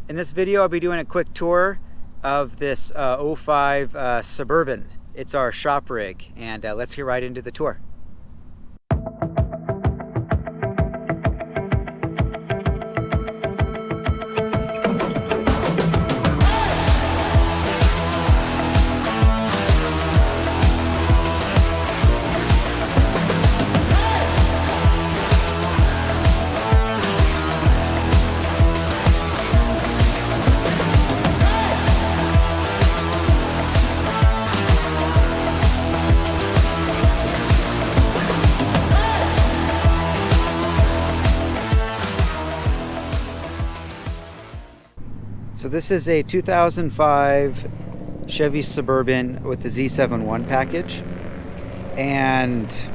In this video, I'll be doing a quick tour of this '05 Suburban. It's our shop rig, and let's get right into the tour. So this is a 2005 Chevy Suburban with the Z71 package, and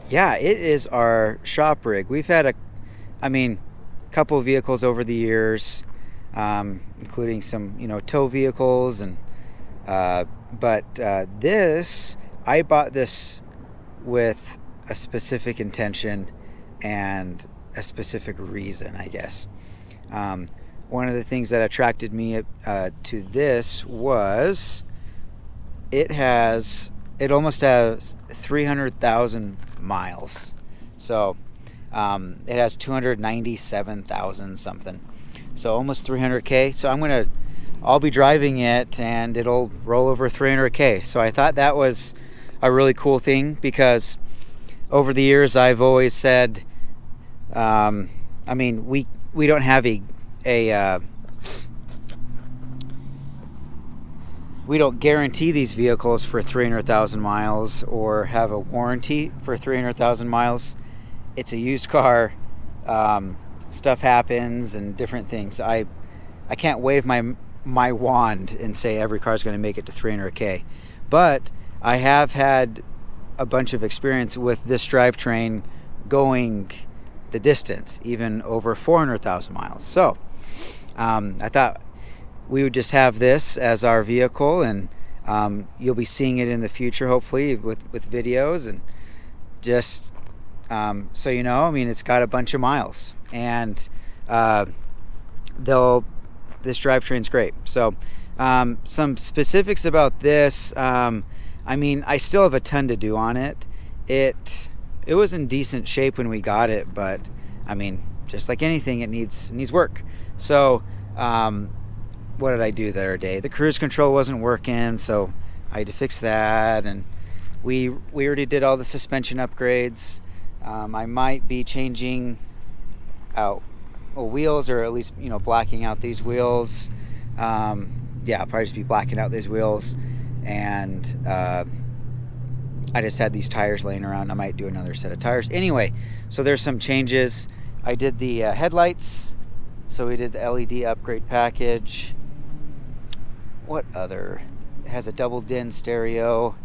yeah, it is our shop rig. We've had a couple of vehicles over the years, including some tow vehicles, and but this, I bought this with a specific intention and a specific reason, I guess. One of the things that attracted me to this was it almost has 300,000 miles. So it has 297,000 something. So almost 300K. So I'll be driving it and it'll roll over 300K. So I thought that was a really cool thing, because over the years I've always said, we don't have we don't guarantee these vehicles for 300,000 miles or have a warranty for 300,000 miles. It's a used car. Stuff happens and different things. I can't wave my wand and say every car is going to make it to 300K, but I have had a bunch of experience with this drivetrain going the distance, even over 400,000 miles. So I thought we would just have this as our vehicle, and you'll be seeing it in the future, hopefully, with videos, and just so you know, it's got a bunch of miles, and this drivetrain's great. So some specifics about this. I still have a ton to do on it. It was in decent shape when we got it, but just like anything, it needs work. So what did I do the other day? The cruise control wasn't working, so I had to fix that, and we already did all the suspension upgrades. I might be changing out wheels, or at least blacking out these wheels. I'll probably just be blacking out these wheels, and I just had these tires laying around. I might do another set of tires. Anyway, so there's some changes. I did the headlights. So we did the LED upgrade package. What other? It has a double din stereo.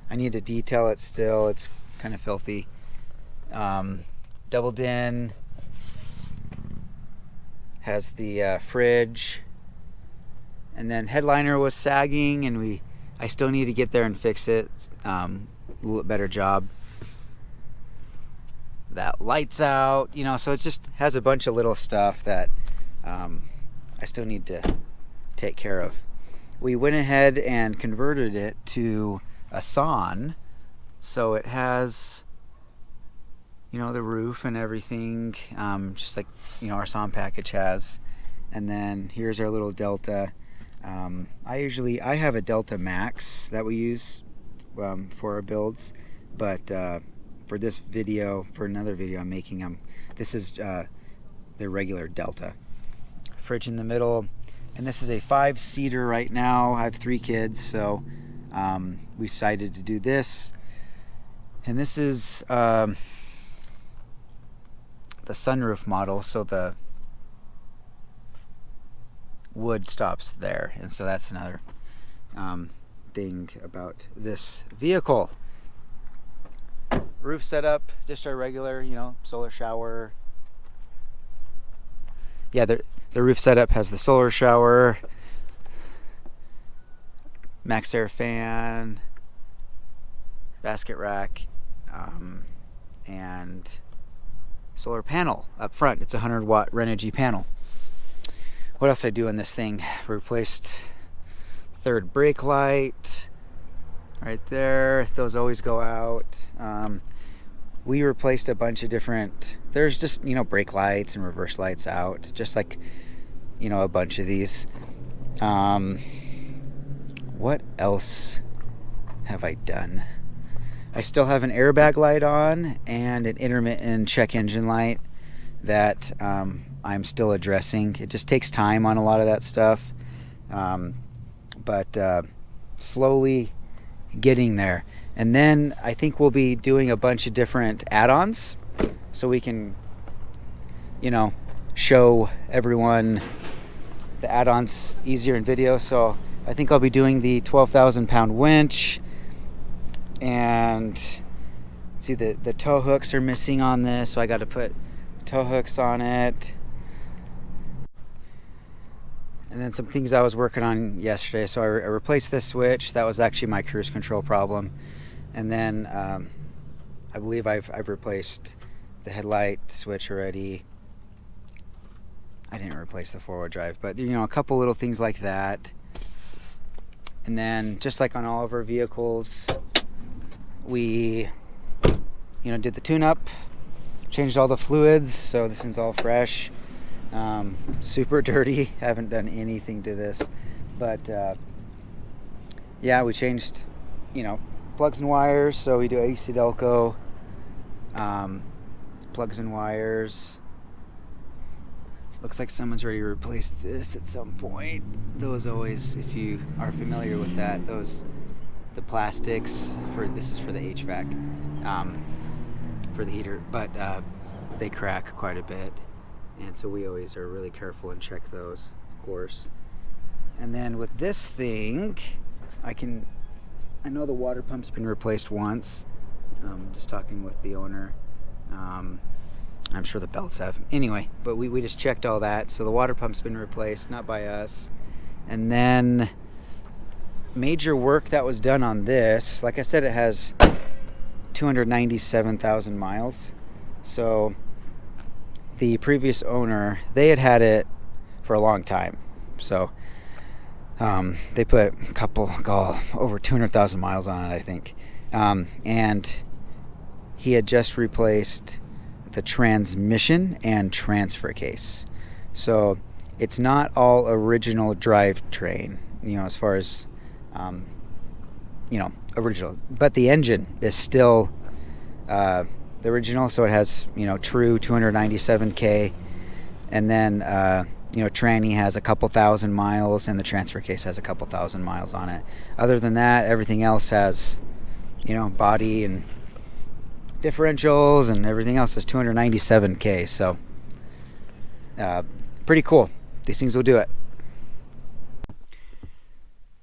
I need to detail it still. It's kind of filthy. Double din. Has the fridge. And then headliner was sagging, and I still need to get there and fix it. A little better job. That lights out, so it just has a bunch of little stuff that I still need to take care of. We went ahead and converted it to a sawn, so it has the roof and everything, just like our sawn package has. And then here's our little Delta. I have a Delta Max that we use for our builds, but for this video, for another video I'm making, this is the regular Delta. Fridge in the middle, and this is a 5-seater right now. I have 3 kids, so we decided to do this. And this is the sunroof model, so the wood stops there, and so that's another thing about this vehicle. Roof setup, just our regular, solar shower. Yeah, the roof setup has the solar shower, max air fan, basket rack, and solar panel up front. It's a 100-watt Renogy panel. What else did I do on this thing? Replaced third brake light right there. Those always go out. We replaced a bunch of different, there's just, brake lights and reverse lights out, just like, a bunch of these. What else have I done? I still have an airbag light on and an intermittent check engine light that I'm still addressing. It just takes time on a lot of that stuff, but slowly getting there. And then I think we'll be doing a bunch of different add-ons so we can, show everyone the add-ons easier in video. So I think I'll be doing the 12,000 pound winch, and see the tow hooks are missing on this, so I got to put tow hooks on it. And then some things I was working on yesterday. So I replaced this switch. That was actually my cruise control problem. And then I believe I've replaced the headlight switch already. I didn't replace the four-wheel drive, but a couple little things like that. And then just like on all of our vehicles, we did the tune-up, changed all the fluids, so this one's all fresh. Super dirty. Haven't done anything to this, but yeah, we changed plugs and wires. So we do AC Delco, plugs and wires. Looks like someone's already replaced this at some point. Those always, if you are familiar with that, the plastics this is for the HVAC, for the heater, but they crack quite a bit. And so we always are really careful and check those, of course. And then with this thing, I know the water pump's been replaced once. Just talking with the owner. I'm sure the belts have. Anyway, but we just checked all that. So the water pump's been replaced, not by us. And then major work that was done on this, like I said, it has 297,000 miles. So the previous owner, they had it for a long time. So they put a couple, over 200,000 miles on it, I think. And he had just replaced the transmission and transfer case. So it's not all original drivetrain, as far as, original. But the engine is still the original, so it has true 297k, and then tranny has a couple thousand miles, and the transfer case has a couple thousand miles on it. Other than that, everything else has body and differentials, and everything else is 297k. So pretty cool. These things will do it.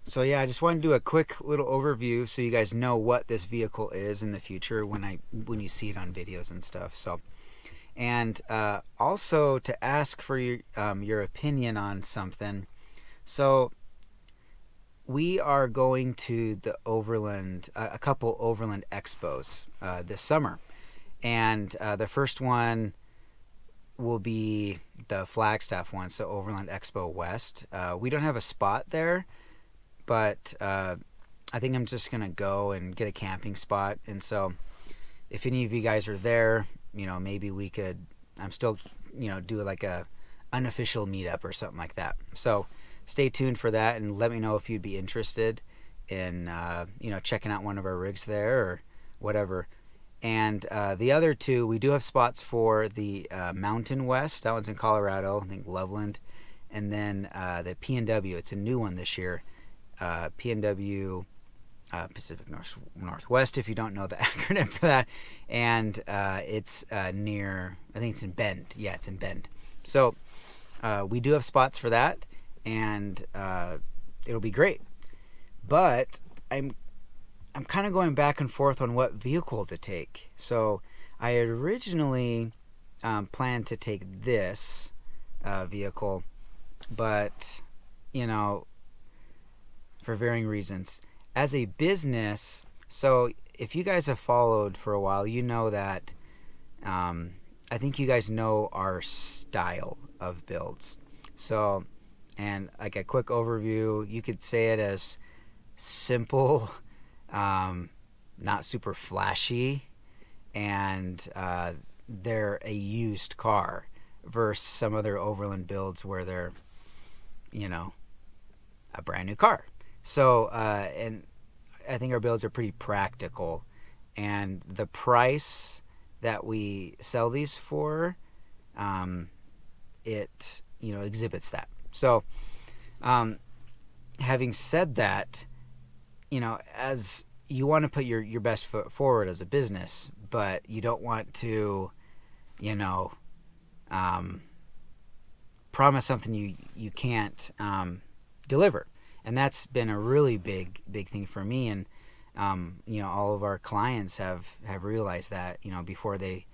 So yeah, I just wanted to do a quick little overview so you guys know what this vehicle is in the future when you see it on videos and stuff. So, and also to ask for your opinion on something. So we are going to the Overland, a couple Overland expos this summer, and the first one will be the Flagstaff one, so Overland Expo West. We don't have a spot there, but I think I'm just gonna go and get a camping spot. And so if any of you guys are there, maybe we could, I'm still do like a unofficial meetup or something like that. So stay tuned for that, and let me know if you'd be interested in checking out one of our rigs there or whatever. And the other two, we do have spots for the Mountain West. That one's in Colorado, I think Loveland. And then the PNW, it's a new one this year. PNW, Pacific Northwest, if you don't know the acronym for that. And it's near, I think it's in Bend. Yeah, it's in Bend. So we do have spots for that, and it'll be great. But I'm kind of going back and forth on what vehicle to take. So I had originally planned to take this vehicle, but for varying reasons. As a business, so if you guys have followed for a while, you know that I I think you guys know our style of builds. So, and like a quick overview, you could say it as simple, not super flashy, and they're a used car versus some other overland builds where they're, a brand new car. So, and I think our builds are pretty practical, and the price that we sell these for, it exhibits that. So, having said that, as you want to put your best foot forward as a business, but you don't want to, promise something you can't deliver. And that's been a really big thing for me. And all of our clients have realized that before they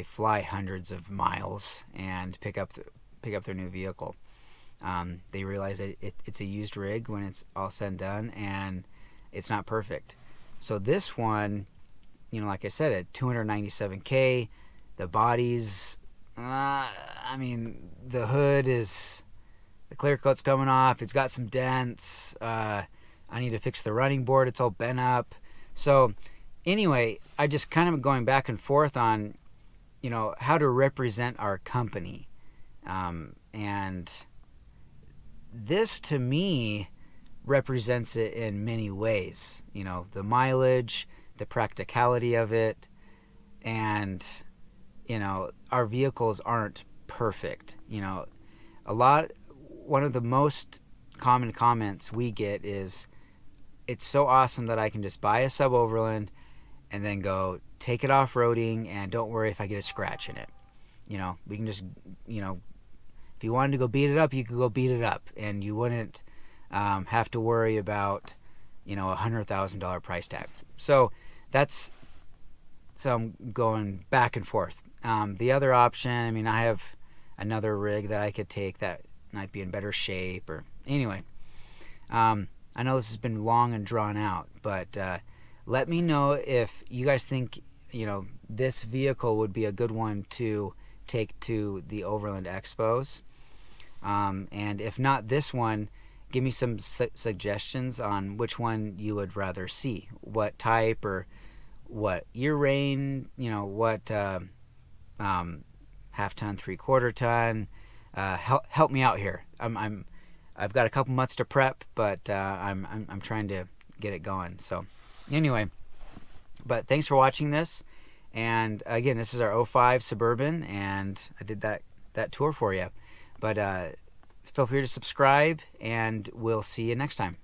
fly hundreds of miles and pick up their new vehicle. They realize that it's a used rig when it's all said and done, and it's not perfect. So this one, like I said, at $297K, the body's, the hood is, the clear coat's coming off. It's got some dents. I need to fix the running board. It's all bent up. So anyway, I just kind of going back and forth on, how to represent our company. And this to me represents it in many ways. The mileage, the practicality of it, and, our vehicles aren't perfect. One of the most common comments we get is, it's so awesome that I can just buy a sub-overland and then go take it off-roading and don't worry if I get a scratch in it. We can just, if you wanted to go beat it up, you could go beat it up, and you wouldn't have to worry about, $100,000 price tag. So I'm going back and forth. The other option, I have another rig that I could take that might be in better shape, or anyway. I know this has been long and drawn out, but let me know if you guys think this vehicle would be a good one to take to the Overland Expos, and if not this one, give me some suggestions on which one you would rather see, what type or what year range, what half ton, 3/4 ton. Help me out here. I've got a couple months to prep, but I'm trying to get it going. So anyway, but thanks for watching this. And again, this is our 05 Suburban, and I did that tour for you. But feel free to subscribe, and we'll see you next time.